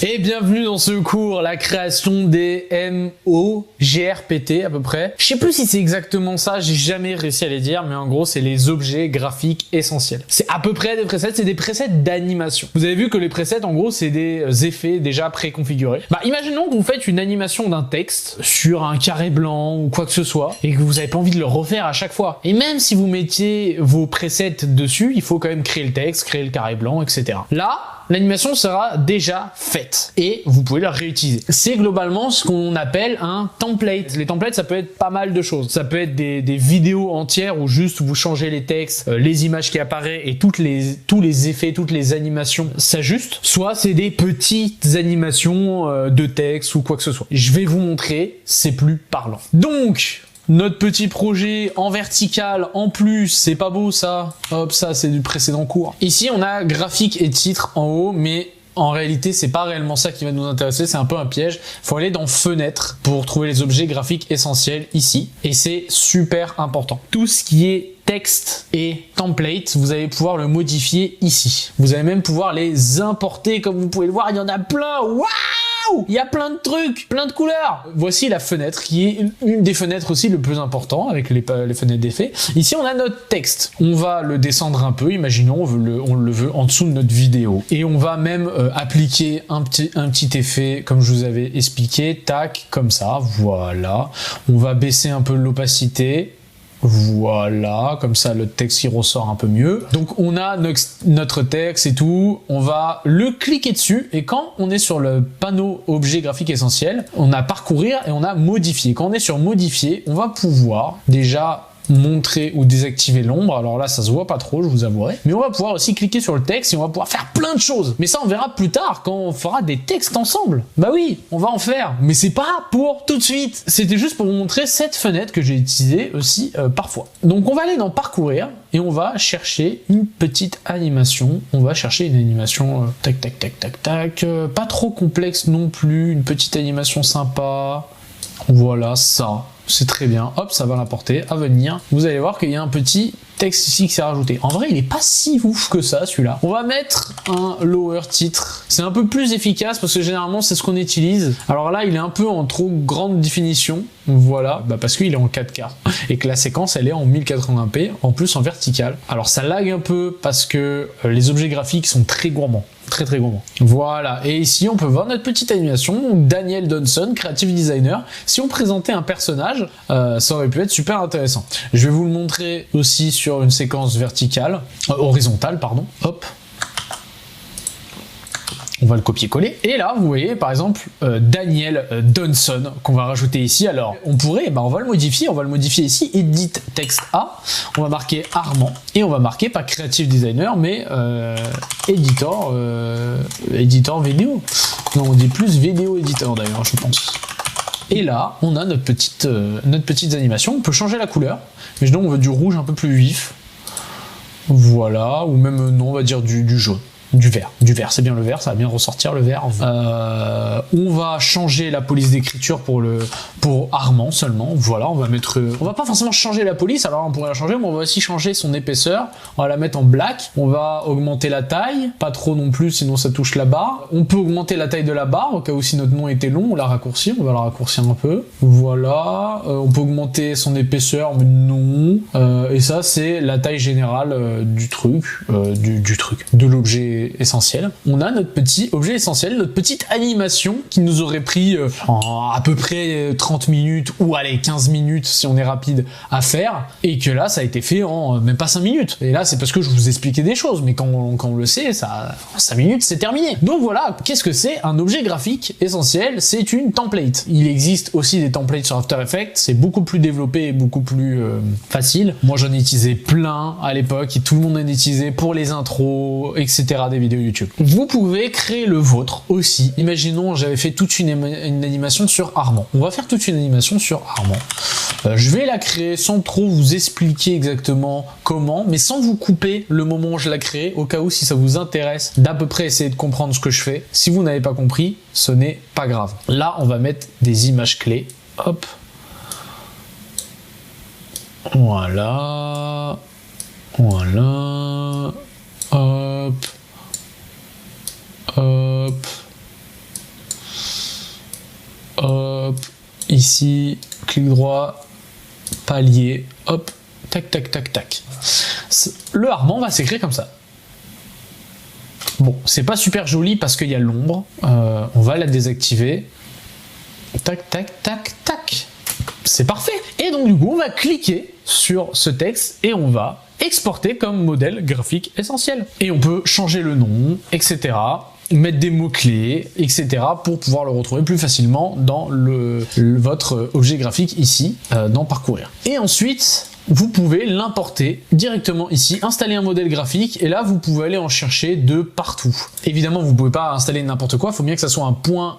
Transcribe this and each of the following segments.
Et bienvenue dans ce cours, la création des MOGRPT à peu près. Je sais plus si c'est exactement ça, j'ai jamais réussi à les dire, mais en gros c'est les objets graphiques essentiels. C'est à peu près des presets, c'est des presets d'animation. Vous avez vu que les presets en gros c'est des effets déjà préconfigurés. Imaginons que vous faites une animation d'un texte sur un carré blanc ou quoi que ce soit, et que vous n'avez pas envie de le refaire à chaque fois. Et même si vous mettiez vos presets dessus, il faut quand même créer le texte, créer le carré blanc, etc. Là, l'animation sera déjà faite et vous pouvez la réutiliser. C'est globalement ce qu'on appelle un template. Les templates, ça peut être pas mal de choses. Ça peut être des vidéos entières où juste vous changez les textes, les images qui apparaissent et tous les effets, toutes les animations s'ajustent. Soit c'est des petites animations de texte ou quoi que ce soit. Je vais vous montrer, c'est plus parlant. Donc, notre petit projet en vertical, en plus, c'est pas beau ça. Hop, ça c'est du précédent cours. Ici, on a graphique et titre en haut, mais en réalité, c'est pas réellement ça qui va nous intéresser, c'est un peu un piège. Faut aller dans fenêtre pour trouver les objets graphiques essentiels ici. Et c'est super important. Tout ce qui est texte et template, vous allez pouvoir le modifier ici. Vous allez même pouvoir les importer, comme vous pouvez le voir, il y en a plein. Waouh! Il y a plein de trucs, plein de couleurs. Voici la fenêtre qui est une des fenêtres aussi le plus important avec les fenêtres d'effet. Ici, on a notre texte. On va le descendre un peu. Imaginons, on le veut en dessous de notre vidéo. Et on va même appliquer un petit effet comme je vous avais expliqué. Tac, comme ça. Voilà. On va baisser un peu l'opacité. Voilà, comme ça le texte il ressort un peu mieux. Donc on a notre texte et tout, on va le cliquer dessus et quand on est sur le panneau objet graphique essentiel, on a parcourir et on a modifier. Quand on est sur modifier, on va pouvoir déjà montrer ou désactiver l'ombre. Alors là, ça se voit pas trop, je vous avouerai. Mais on va pouvoir aussi cliquer sur le texte et on va pouvoir faire plein de choses. Mais ça, on verra plus tard quand on fera des textes ensemble. Bah oui, on va en faire. Mais c'est pas pour tout de suite. C'était juste pour vous montrer cette fenêtre que j'ai utilisée aussi parfois. Donc on va aller dans parcourir et on va chercher une petite animation. On va chercher une animation tac tac tac tac tac. Pas trop complexe non plus. Une petite animation sympa. Voilà ça. C'est très bien, hop, ça va l'apporter, à venir. Vous allez voir qu'il y a un petit texte ici qui s'est rajouté. En vrai, il est pas si ouf que ça, celui-là. On va mettre un lower titre. C'est un peu plus efficace parce que généralement, c'est ce qu'on utilise. Alors là, il est un peu en trop grande définition. Voilà, parce qu'il est en 4K et que la séquence, elle est en 1080p, en plus en vertical. Alors ça lag un peu parce que les objets graphiques sont très gourmands. Très très gourmand. Voilà, et ici on peut voir notre petite animation, Daniel Donson, creative designer. Si on présentait un personnage, ça aurait pu être super intéressant. Je vais vous le montrer aussi sur une séquence verticale, horizontale, pardon. Hop. On va le copier-coller. Et là, vous voyez, par exemple, Daniel Donson, qu'on va rajouter ici. Alors, on pourrait, on va le modifier. On va le modifier ici. Edit texte A. On va marquer Armand. Et on va marquer, pas creative designer, mais éditeur vidéo. Non, on dit plus vidéo éditeur d'ailleurs, je pense. Et là, on a notre petite animation. On peut changer la couleur. Mais donc, on veut du rouge un peu plus vif. Voilà. Ou même, non, on va dire du jaune. Du vert, c'est bien le vert, ça va bien ressortir le vert. On va changer la police d'écriture pour Armand seulement. Voilà, on va pas forcément changer la police, alors on pourrait la changer, mais on va aussi changer son épaisseur. On va la mettre en black. On va augmenter la taille, pas trop non plus, sinon ça touche la barre. On peut augmenter la taille de la barre au cas où si notre nom était long, on la raccourcit, on va la raccourcir un peu. Voilà, on peut augmenter son épaisseur, mais non. Et ça c'est la taille générale du truc, de l'objet essentiel. On a notre petit objet essentiel, notre petite animation qui nous aurait pris à peu près 30 minutes ou allez 15 minutes si on est rapide à faire et que là ça a été fait en même pas 5 minutes. Et là c'est parce que je vous expliquais des choses mais quand on le sait, ça 5 minutes c'est terminé. Donc voilà, qu'est-ce que c'est un objet graphique essentiel? C'est une template. Il existe aussi des templates sur After Effects, c'est beaucoup plus développé et beaucoup plus facile. Moi j'en ai utilisé plein à l'époque et tout le monde en utilisait pour les intros, etc. des vidéos YouTube. Vous pouvez créer le vôtre aussi. Imaginons, j'avais fait toute une animation sur Armand. On va faire toute une animation sur Armand. Je vais la créer sans trop vous expliquer exactement comment, mais sans vous couper le moment où je la crée, au cas où si ça vous intéresse d'à peu près essayer de comprendre ce que je fais. Si vous n'avez pas compris, ce n'est pas grave. Là, on va mettre des images clés. Hop. Voilà. Voilà. Hop. Hop. Ici, clic droit, palier, hop, tac, tac, tac, tac. Le harman va s'écrire comme ça. Bon, c'est pas super joli parce qu'il y a l'ombre. On va la désactiver. Tac, tac, tac, tac. C'est parfait. Et donc du coup, on va cliquer sur ce texte et on va exporter comme modèle graphique essentiel. Et on peut changer le nom, etc. Mettre des mots-clés, etc. pour pouvoir le retrouver plus facilement dans votre objet graphique ici, dans Parcourir. Et ensuite, vous pouvez l'importer directement ici, installer un modèle graphique, et là, vous pouvez aller en chercher de partout. Évidemment, vous ne pouvez pas installer n'importe quoi, il faut bien que ça soit un .mogrt,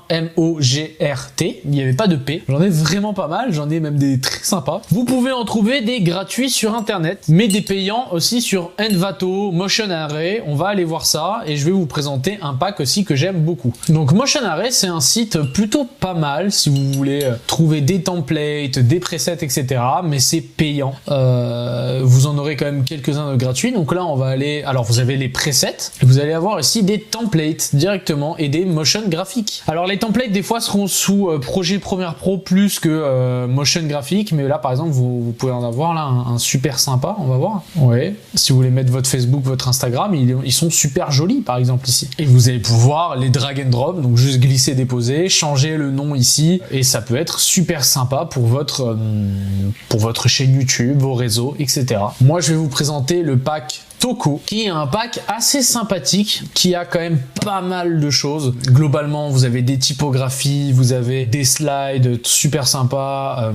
il n'y avait pas de P. J'en ai vraiment pas mal, j'en ai même des très sympas. Vous pouvez en trouver des gratuits sur Internet, mais des payants aussi sur Envato, Motion Array, on va aller voir ça, et je vais vous présenter un pack aussi que j'aime beaucoup. Donc Motion Array, c'est un site plutôt pas mal si vous voulez trouver des templates, des presets, etc. Mais c'est payant. Vous en aurez quand même quelques-uns de gratuits. Donc là, on va aller... Alors, vous avez les presets. Et vous allez avoir ici des templates directement et des motion graphiques. Alors, les templates, des fois, seront sous projet Premiere Pro plus que motion graphique. Mais là, par exemple, vous pouvez en avoir là un super sympa. On va voir. Ouais. Si vous voulez mettre votre Facebook, votre Instagram, ils sont super jolis, par exemple, ici. Et vous allez pouvoir les drag and drop. Donc, juste glisser, déposer, changer le nom ici. Et ça peut être super sympa pour votre chaîne YouTube, vos réseaux, etc. Moi, je vais vous présenter le pack Toco, qui est un pack assez sympathique, qui a quand même pas mal de choses. Globalement, vous avez des typographies, vous avez des slides super sympas,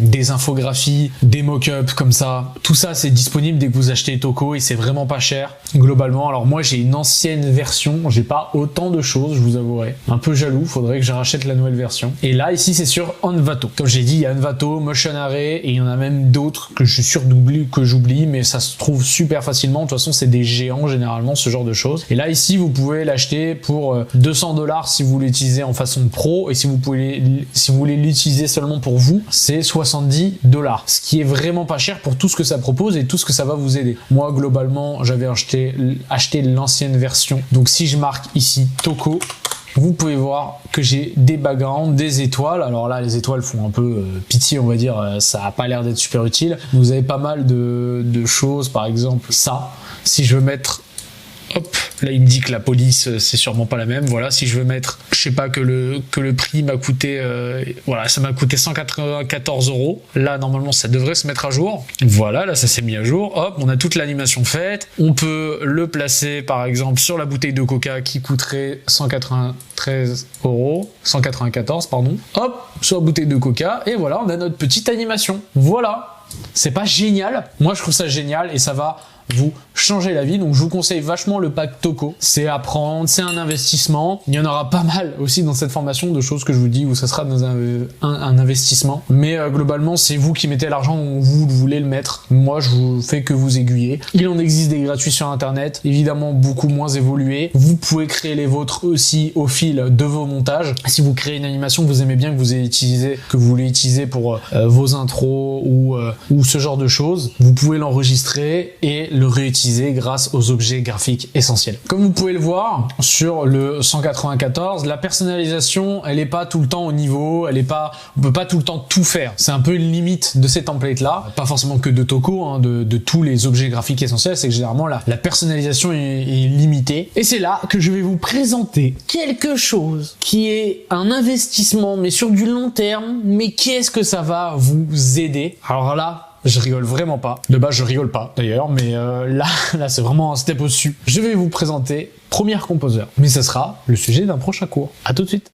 des infographies, des mock-ups comme ça. Tout ça, c'est disponible dès que vous achetez Toco et c'est vraiment pas cher. Globalement, alors moi, j'ai une ancienne version, j'ai pas autant de choses, je vous avouerai. Un peu jaloux, faudrait que je rachète la nouvelle version. Et là, ici, c'est sur Envato. Comme j'ai dit, il y a Envato, Motion Array, et il y en a même d'autres que je suis sûr que j'oublie, mais ça se trouve super facilement. De toute façon, c'est des géants généralement, ce genre de choses. Et là, ici, vous pouvez l'acheter pour 200 $ si vous l'utilisez en façon pro, et si vous voulez l'utiliser seulement pour vous, c'est 70 $. Ce qui est vraiment pas cher pour tout ce que ça propose et tout ce que ça va vous aider. Moi, globalement, j'avais acheté l'ancienne version. Donc, si je marque ici Toco, vous pouvez voir que j'ai des backgrounds, des étoiles. Alors là, les étoiles font un peu pitié, on va dire. Ça n'a pas l'air d'être super utile. Vous avez pas mal de choses. Par exemple, ça. Si je veux mettre... Hop, là il me dit que la police c'est sûrement pas la même. Voilà, si je veux mettre, je sais pas, que le prix m'a coûté, voilà, ça m'a coûté 194 €. Là normalement ça devrait se mettre à jour. Voilà, là ça s'est mis à jour. Hop, on a toute l'animation faite. On peut le placer par exemple sur la bouteille de Coca qui coûterait 194 pardon. Hop, sur la bouteille de Coca et voilà, on a notre petite animation. Voilà, c'est pas génial? Moi je trouve ça génial et ça va vous changer la vie. Donc je vous conseille vachement le pack Toco. C'est à prendre, c'est un investissement. Il y en aura pas mal aussi dans cette formation de choses que je vous dis où ça sera dans un investissement. Mais globalement, c'est vous qui mettez l'argent où vous voulez le mettre. Moi, je vous fais que vous aiguiller. Il en existe des gratuits sur Internet, évidemment beaucoup moins évolués. Vous pouvez créer les vôtres aussi au fil de vos montages. Si vous créez une animation que vous aimez bien, que vous voulez utiliser pour vos intros ou ce genre de choses, vous pouvez l'enregistrer et le réutiliser grâce aux objets graphiques essentiels. Comme vous pouvez le voir sur le 194, la personnalisation, elle est pas tout le temps au niveau, on peut pas tout le temps tout faire. C'est un peu une limite de ces templates là, pas forcément que de Toco, hein, de tous les objets graphiques essentiels, c'est que généralement la personnalisation est limitée. Et c'est là que je vais vous présenter quelque chose qui est un investissement, mais sur du long terme, mais qu'est-ce que ça va vous aider? Alors là, je rigole vraiment pas. De base, je rigole pas d'ailleurs, mais là, c'est vraiment un step au-dessus. Je vais vous présenter Premiere Composer, mais ça sera le sujet d'un prochain cours. À tout de suite.